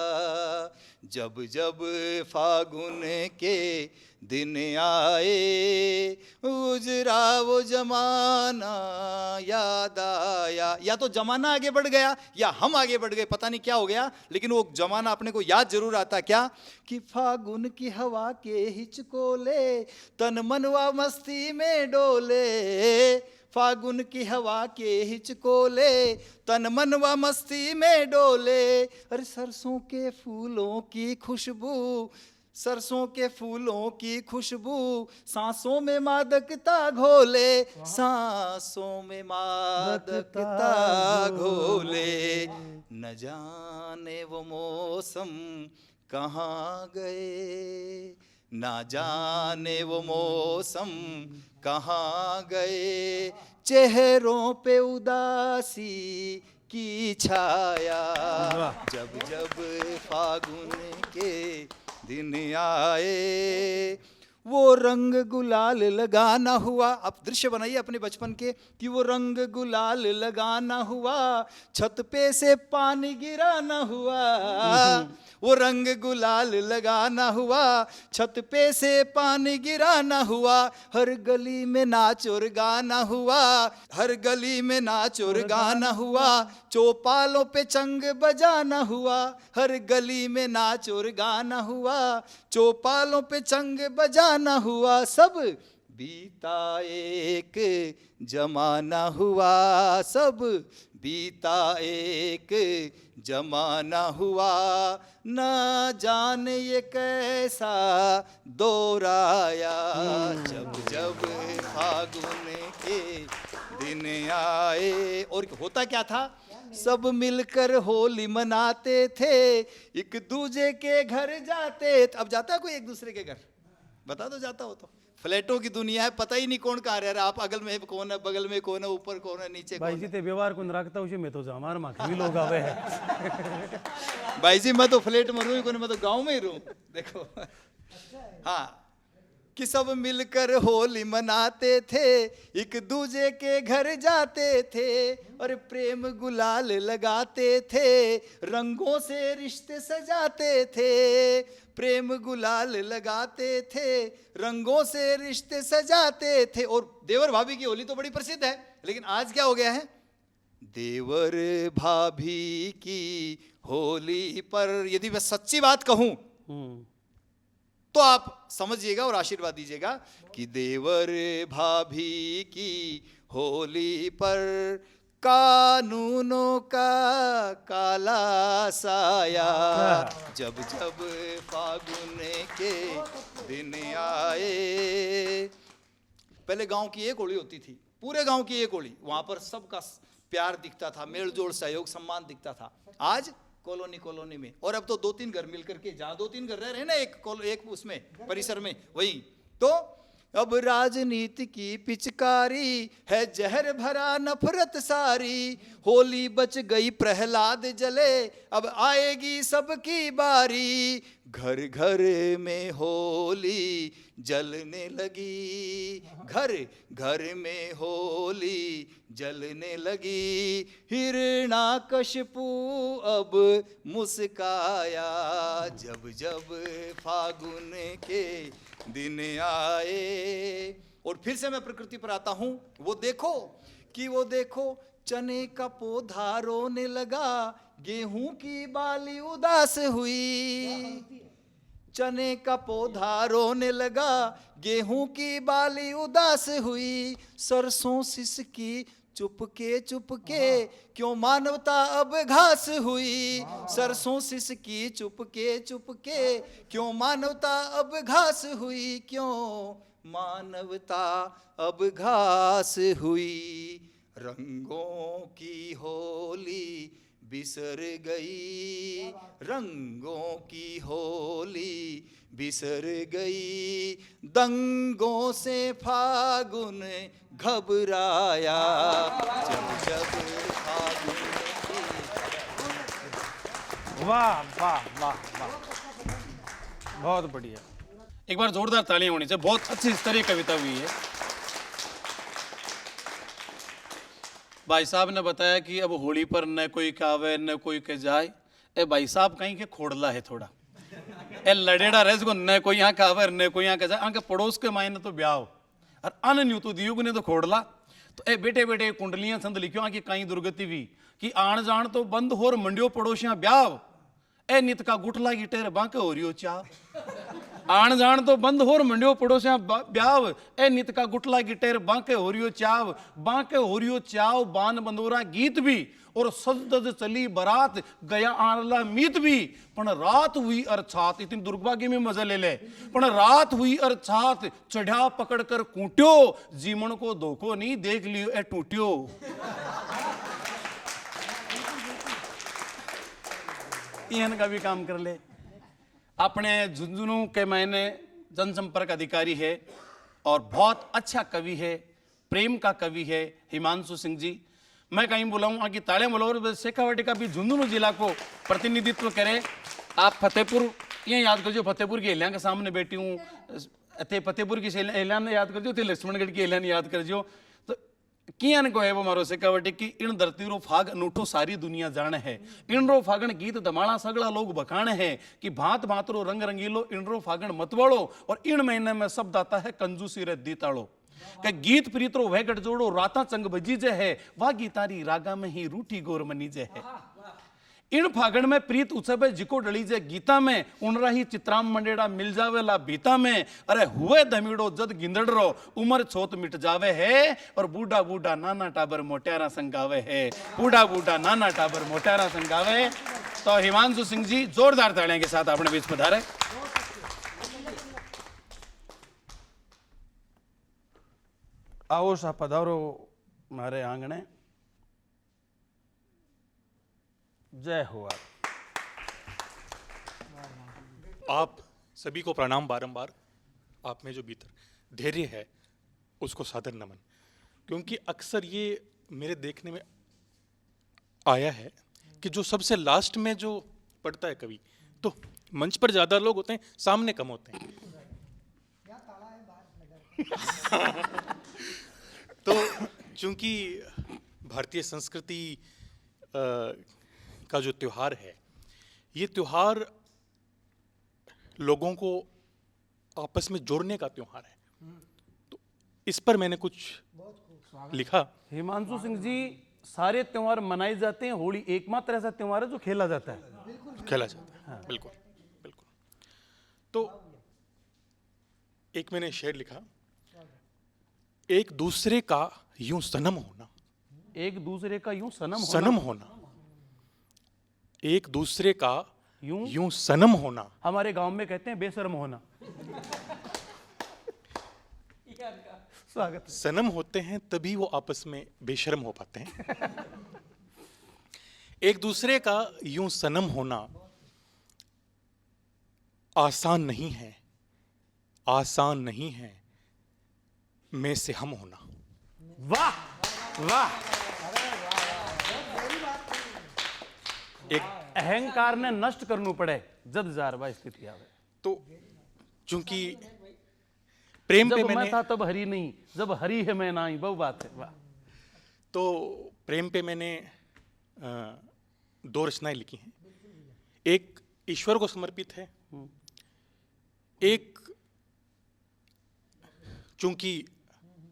जब जब फागुन के दिन आए, गुजरा वो जमाना याद आया। या तो जमाना आगे बढ़ गया या हम आगे बढ़ गए, पता नहीं क्या हो गया, लेकिन वो जमाना अपने को याद जरूर आता। क्या कि फागुन की हवा के हिचकोले तन मनवा मस्ती में डोले, फागुन की हवा के हिचकोले तन मनवा मस्ती में डोले, अरे सरसों के फूलों की खुशबू, सरसों के फूलों की खुशबू सांसों में मादकता घोले, सांसों में मादकता घोले, न जाने वो मौसम कहाँ गए, ना जाने वो मौसम कहाँ गए, चेहरों पे उदासी की छाया, जब जब फागुन के दिन आए, वो रंग गुलाल लगाना हुआ। आप दृश्य बनाइए अपने बचपन के कि वो रंग गुलाल लगाना हुआ, छत पे से पानी गिराना हुआ, वो रंग गुलाल लगाना हुआ, छत पे से पानी गिराना हुआ, हर गली में नाच और गाना हुआ, हर गली में नाच और गाना हुआ, चौपालों पे चंग बजाना हुआ, हर गली में नाच और गाना हुआ, चौपालों पे चंग बजाना हुआ, सब बीता एक जमाना हुआ, सब बीता एक जमाना हुआ, ना जाने ये कैसा दौर आया, जब जब फागुन के दिन आए। और होता क्या था, सब मिलकर होली मनाते थे, एक दूजे के घर जाते। अब जाता है कोई एक दूसरे के घर, बता दो जाता हो तो। फ्लैटों की दुनिया है, पता ही नहीं कौन कहाँ रह रहा, आप अगल में कौन है, बगल में कौन है, ऊपर कौन है, नीचे भाई जी ते व्यवहार कौन रखता उसे में तो हमारे माँ के भी लोग आवे है। भाई जी मैं तो फ्लैट में रहूँ, मैं तो गांव में ही रहूँ। देखो हाँ, कि सब मिलकर होली मनाते थे, एक दूजे के घर जाते थे, और प्रेम गुलाल लगाते थे, रंगों से रिश्ते सजाते थे, प्रेम गुलाल लगाते थे, रंगों से रिश्ते सजाते थे। और देवर भाभी की होली तो बड़ी प्रसिद्ध है, लेकिन आज क्या हो गया है, देवर भाभी की होली पर यदि मैं सच्ची बात कहूं तो आप समझिएगा और आशीर्वाद दीजिएगा कि देवर भाभी की होली पर कानूनों का काला साया, जब जब फागुन के दिन आए। पहले गांव की एक होली होती थी, पूरे गांव की एक होली, वहां पर सबका प्यार दिखता था, मेल जोल सहयोग सम्मान दिखता था। आज कॉलोनी कॉलोनी में, और अब तो 2-3 घर मिलकर के, जहां 2-3 घर रह रहे हैं ना एक उसमें परिसर में, वही तो अब राजनीति की पिचकारी है, जहर भरा नफरत सारी। होली बच गई प्रहलाद जले, अब आएगी सबकी बारी। घर घर में होली जलने लगी, घर घर में होली जलने लगी। हिरण्याकशिपु अब मुस्काया, जब जब फागुन के दिन आए। और फिर से मैं प्रकृति पर आता हूं। वो देखो चने का पौधा रोने लगा, गेहूं की बाली उदास हुई। चने का पौधा रोने लगा, गेहूं की बाली उदास हुई। सरसों सिसकी चुपके चुपके, क्यों मानवता अब घास हुई। सरसों सिसकी चुपके चुपके, क्यों मानवता अब घास हुई। क्यों मानवता अब घास हुई। रंगों की होली बिसर गई, रंगों की होली बिसर गई। दंगों से फागुन घबराया, जब जब फागुन की। वाह वाह वाह वाह, बहुत बढ़िया। एक बार जोरदार तालियां होनी चाहिए, बहुत अच्छी स्तरीय कविता हुई है। भाई साहब ने बताया कि अब होली पर न कोई कावे न कोई के जाए। ए भाई साहब कहीं के खोड़ला है थोड़ा, ए लड़ेड़ा रह को न कोई यहाँ कावे न कोई यहाँ के जाए। आके पड़ोस के मायने तो ब्याह और अन न्यू तो दियुग ने तो खोड़ला। तो ए बेटे बेटे कुंडलियां संद लिखियो आके कहीं दुर्गति हुई कि आण जान तो बंद होर मंडियो पड़ोसियां ब्याह। ए नित का गुठला की टेर बांके हो रियो चा। आण जान तो बंद होर मंडियो पड़ोसियां ब्याव। ए नित का गुठला की टेर बांके हो रियो चाव। बांके हो रियो चाव बान बंदोरा गीत भी, और सजदज चली बरात गया आनला मीत भी। पण रात हुई अर्थात, इतनी दुर्भाग्य में मजा ले ले। पण रात हुई अर्थात चढ़ा पकड़ कर कूट्यो। जीवन को धोखो नहीं देख लियो ए टूट्यो। इहन का भी काम कर ले। अपने झुंझुनू के मैंने जनसंपर्क अधिकारी है और बहुत अच्छा कवि है, प्रेम का कवि है हिमांशु सिंह जी। मैं कहीं बुलाऊं कि ताले मलोर शेखावाटी का भी झुंझुनू जिला को प्रतिनिधित्व करे। आप फतेहपुर ये याद कर जो, फतेहपुर की एलियां के सामने बैठी हूँ, फतेहपुर की एलियां ने याद कर जो, लक्ष्मणगढ़ की एलियां ने याद कर जो। तो कियान को है वो मारो शेखावटी की इन धरती रो फाग अनूठो सारी दुनिया जाने है। इन रो फागण गीत धमाड़ा सगड़ा लोग बखाने हैं कि भांत भांत रो रंग रंगीलो इन रो फागण मतवाड़ो। और इन महीने में शब्द आता है कंजूसी रे दीताड़ो। के गीत प्रीत रो वह गठ जोड़ो राता चंग बजी जे है, वा गीतारी रागा में ही रूठी गोर मनी जे है। इन फागण में प्रीत उत्सव है जिको डली जे गीता में, उनरा ही चित्राम मंडेड़ा मिल जावेला बीता में। अरे हुए धमीड़ो जद गिंदड़ रो उमर छोत मिट जावे है, और बूढ़ा बूढ़ा नाना टाबर मोट्यारा संगावे है। बूढ़ा बूढ़ा नाना टाबर मोट्यारा संगावे। तो हिमांशु सिंह जी जोरदार तालियों के साथ अपने बीच पधारे। आओ सा पधारो मारे आंगणे। जय हो आप सभी को प्रणाम बारंबार। आप में जो भीतर धैर्य है उसको सादर नमन। क्योंकि अक्सर ये मेरे देखने में आया है कि जो सबसे लास्ट में जो पढ़ता है कवि, तो मंच पर ज्यादा लोग होते हैं, सामने कम होते हैं। तो चूंकि भारतीय संस्कृति का जो त्योहार है, ये त्योहार लोगों को आपस में जोड़ने का त्योहार है, तो इस पर मैंने कुछ लिखा। हिमांशु सिंह जी, सारे त्योहार मनाए जाते हैं, होली एकमात्र ऐसा त्योहार है जो खेला जाता है। खेला जाता है, बिल्कुल बिल्कुल। तो एक मैंने शेर लिखा, एक दूसरे का यूं सनम होना, एक दूसरे का यूं सनम होना, सनम होना, एक दूसरे का यूं यूं सनम होना, हमारे गांव में कहते हैं बेशर्म होना। स्वागत। सनम होते हैं तभी वो आपस में बेशर्म हो पाते हैं। एक दूसरे का यूं सनम होना आसान नहीं है, आसान नहीं है में से हम होना। वाह वाह। एक अहंकार ने नष्ट करनु पड़े जब जारवा स्थिति आवे। तो चूंकि प्रेम पे जब मैं मैंने था तब हरी नहीं, जब हरी है मैं नहीं, वो बात है। वाह। तो प्रेम पे मैंने दो रचनाएं लिखी हैं। एक ईश्वर को समर्पित है, एक चूंकि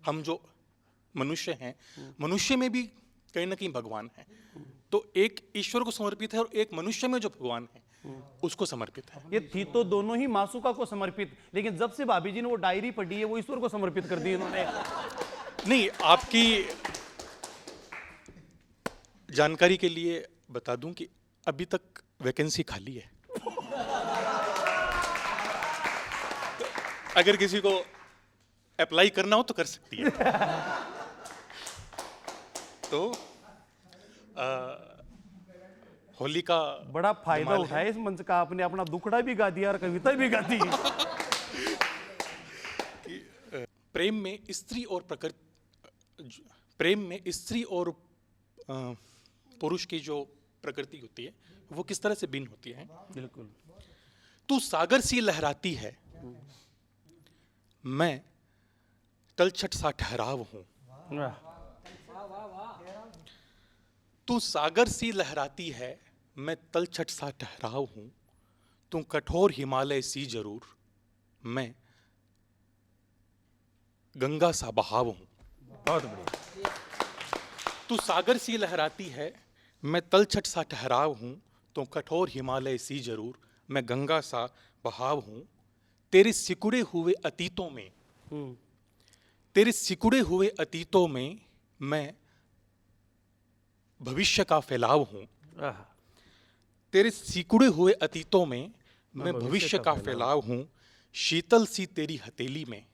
हम जो मनुष्य हैं, मनुष्य में भी कहीं ना कहीं भगवान है, तो एक ईश्वर को समर्पित है और एक मनुष्य में जो भगवान है उसको समर्पित है। ये थी तो दोनों ही मासूका को समर्पित, लेकिन जब से भाभी जी ने वो डायरी पढ़ी है वो ईश्वर को समर्पित कर दी इन्होंने। नहीं, आपकी जानकारी के लिए बता दूं कि अभी तक वैकेंसी खाली है। तो अगर किसी को अप्लाई करना हो तो कर सकती है। तो होली का बड़ा फायदा धमाल है। उठाया इस मंच का आपने, अपना दुखड़ा भी गा दिया और कविता भी गा दी। प्रेम में स्त्री और प्रकृति, प्रेम में स्त्री और पुरुष की जो प्रकृति होती है वो किस तरह से भिन्न होती है। बिल्कुल। तू सागर सी लहराती है, मैं तलछट सा ठहराव हूं। वाह। तू सागर सी लहराती है, मैं तलछट सा ठहराव हूं। तू कठोर हिमालय सी जरूर, मैं गंगा सा बहाव हूं। बहुत बढ़िया। तू सागर सी लहराती है, मैं तलछट सा ठहराव हूं। तो कठोर हिमालय सी जरूर, मैं गंगा सा बहाव हूं। तेरे सिकुड़े हुए अतीतों में, तेरे सिकुड़े हुए अतीतों में मैं भविष्य का फैलाव हूं। आह। तेरे सिकुड़े हुए अतीतों में मैं भविष्य का फैलाव हूं। शीतल सी तेरी हथेली में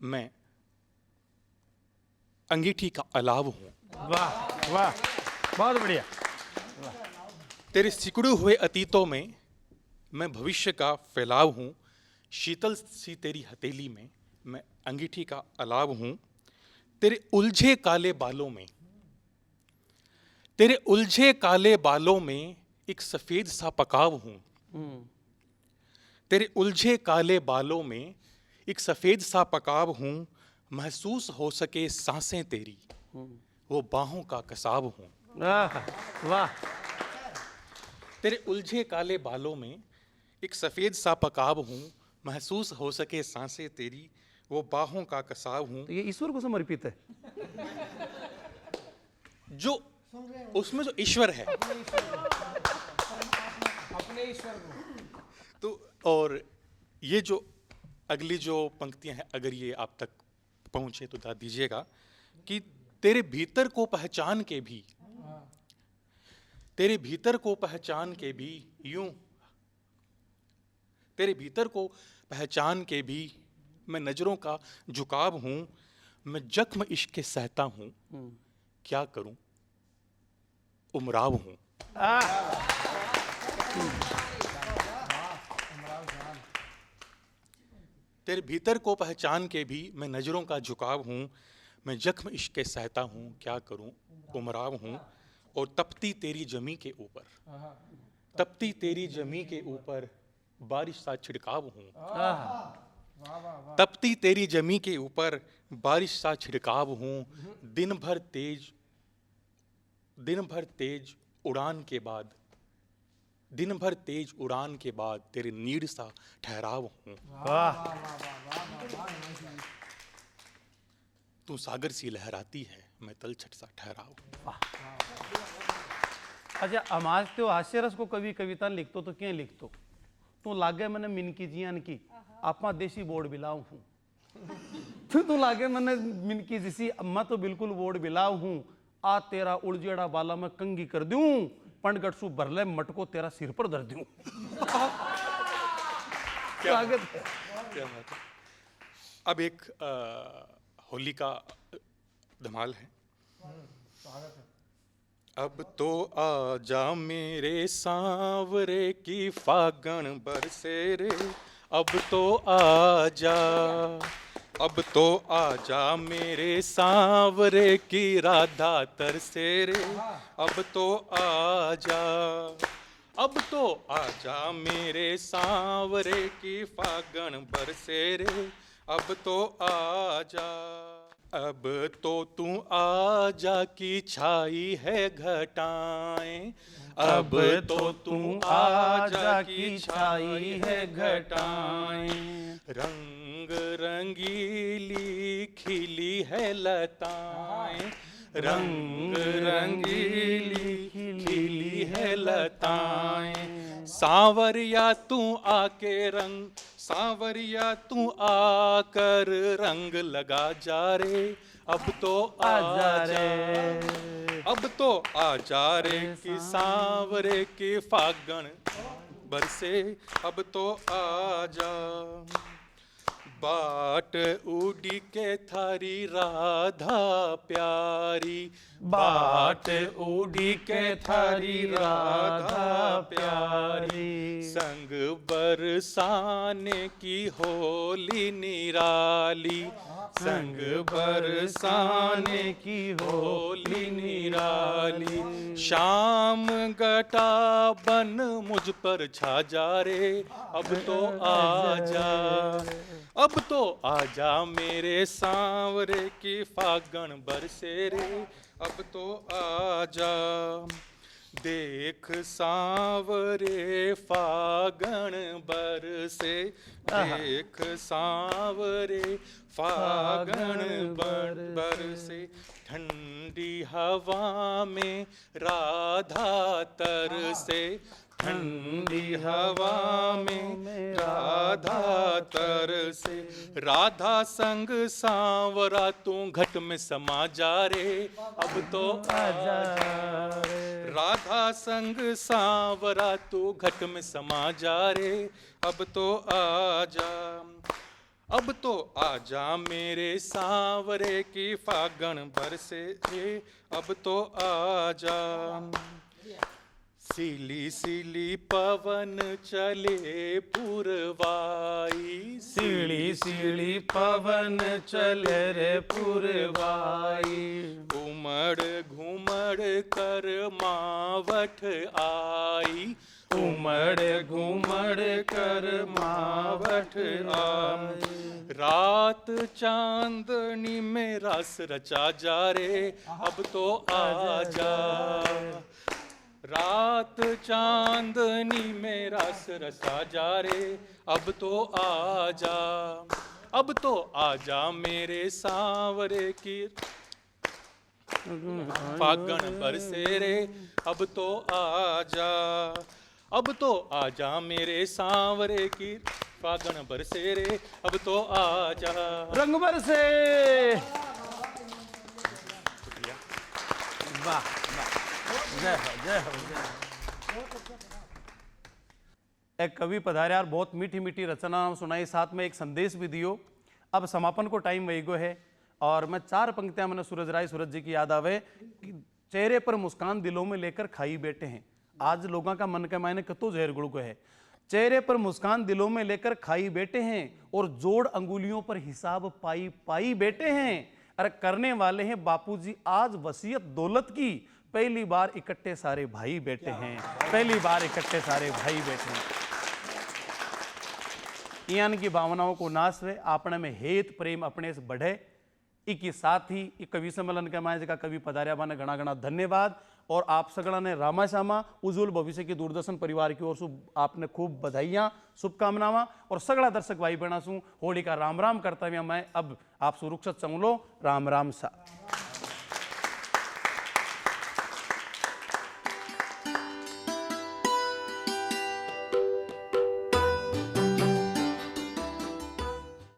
मैं अंगीठी का अलाव हूं। वाह वाह, बहुत बढ़िया। तेरे सिकुड़े हुए अतीतों में मैं भविष्य का फैलाव हूं। शीतल सी तेरी हथेली में मैं अंगीठी का अलाव हूं। तेरे उलझे काले बालों में, तेरे उलझे काले बालों में एक सफेद सा पकाव हूं। तेरे उलझे काले बालों में एक सफेद सा पकाव हूं। महसूस हो सके सांसें तेरी, वो बाहों का कसाव हूं। आह, वाह। तेरे उलझे काले बालों में एक सफेद सा पकाव हूं। महसूस हो सके सांसें तेरी, वो बाहों का कसाव हूं। तो ये ईश्वर को समर्पित है। जो उसमें जो ईश्वर है, अपने ईश्वर को। तो और ये जो अगली जो पंक्तियां हैं, अगर ये आप तक पहुंचे तो बता दीजिएगा कि तेरे भीतर को पहचान के भी, तेरे भीतर को पहचान के भी यूं, तेरे भीतर को पहचान के भी मैं नजरों का झुकाव हूं। मैं जख्म इश्क के सहता हूं, क्या करूं उमराव हूं। तेरे भीतर को पहचान के भी मैं नजरों का झुकाव हूं। मैं जख्म इश्क के सहता हूं, क्या करूं उमराव हूं। और तपती तेरी जमी के ऊपर, तपती तेरी जमी के ऊपर बारिश सा छिड़काव हूं। तपती तेरी जमी के ऊपर बारिश सा छिड़काव हूं। दिन भर तेज उड़ान के बाद, दिन भर तेज उड़ान के बाद तेरे नीड़ सा ठहराव हूं। वाह। तू सागर सी लहराती है, मैं तलछट सा ठहराव हूं। अच्छा, हमारे तो हास्य रस को कवि कविता लिखतो तो क्या लिखतो? तू लागे मैंने मिनकी जियान की आपा देसी बोर्ड बिलाव हूँ तू लागे मैंने मिनकी जिसी मैं तो बिल्कुल बोर्ड बिलाव हूँ आ तेरा उलझेड़ा बाला मैं कंगी कर दूं पंडगटसू भरले मटको तेरा सिर पर धर दूं क्या बात है। अब एक होली का धमाल है। अब तो आजा मेरे सांवरे की फागण बरसे रे, अब तो आजा, अब तो आजा मेरे सांवरे की राधा तरसे रे, अब तो आजा, अब तो आजा मेरे सांवरे की फागण बरसे रे, अब तो आजा, अब तो तू आजा की छाई है घटाएं, अब तो तू आजा की छाई है घटाएं, रंग रंगीली खिली है लताएं, रंग रंगीली खिली है लताएं, सांवरिया तू आके रंग, सांवरिया तू आकर रंग लगा जा रे, अब तो आजा रे, अब तो आजा रे कि सांवरे की फागण बरसे, अब तो आजा, बाट उड़ी के थारी राधा प्यारी, बाट उड़ी के थारी राधा प्यारी, संग बरसाने की होली निराली, संग बरसाने की होली निराली, शाम घटा बन मुझ पर छा जा रे, अब तो आजा, अब तो आजा मेरे सांवरे की फागण बरसे रे, अब तो आजा, देख सांवरे फागण बरसे, देख सांवरे फागण बरसे, ठंडी हवा में राधा तरसे, ठंडी हवा में राधा तरसे, राधा संग सांवरा तू घट में समा जा रे, अब तो आजा, राधा संग सांवरा तू घट में समा जा रे, अब तो आजा, अब तो आजा मेरे सांवरे की फागण बरसे रे, अब तो आजा, सीली सीली पवन चले पुरवाई, सीली सीली पवन चले रे पुरवाई, उमड़ घुमड़ कर मावठ आई, उमड़ घुमड़ कर मावठ आई, रात चांदनी में रस रचा जा रे, अब तो आजा, रात चांदनी में रस रसा जा रे, अब तो आजा, अब तो आजा मेरे सांवरे की फागण बरसे रे, अब तो आजा, अब तो आजा मेरे सांवरे की फागण बरसे रे, अब तो आजा, रंग बरसे, वाह जय हो जय हो जय। एक कवि पधारे यार, बहुत मीठी मीठी रचना सुनाई, साथ में एक संदेश भी दियो। अब समापन को टाइम वही गो है और मैं 4 पंक्तियां मैंने सूरज राय सूरज जी की याद आवे कि चेहरे पर मुस्कान दिलों में लेकर खाई बैठे हैं। आज लोगों का मन के मायने कतो जहर गुड़ को है। चेहरे पर मुस्कान दिलों में लेकर खाई बैठे हैं और जोड़ अंगुलियों पर हिसाब पाई पाई बैठे हैं। अरे करने वाले हैं बापूजी आज वसीयत दौलत की, पहली बार इकट्ठे सारे भाई बैठे हैं, पहली बार इकट्ठे सारे भाई बैठे हैं। यान की भावनाओं को नाश वे आपने में हेत प्रेम अपने से बढ़े। इकी साथ ही एक कवि सम्मेलन के मायने का कवि पधारिया बाने घना घना धन्यवाद। और आप सगड़ा ने रामा श्यामा उज्जवल भविष्य की दूरदर्शन परिवार की ओर से आपने खूब बधाइयाँ शुभकामनावां। और सगड़ा दर्शक भाई बहना सू होली का राम राम करता हुआ मैं अब आप सुरक्षित चंगलो राम राम सा।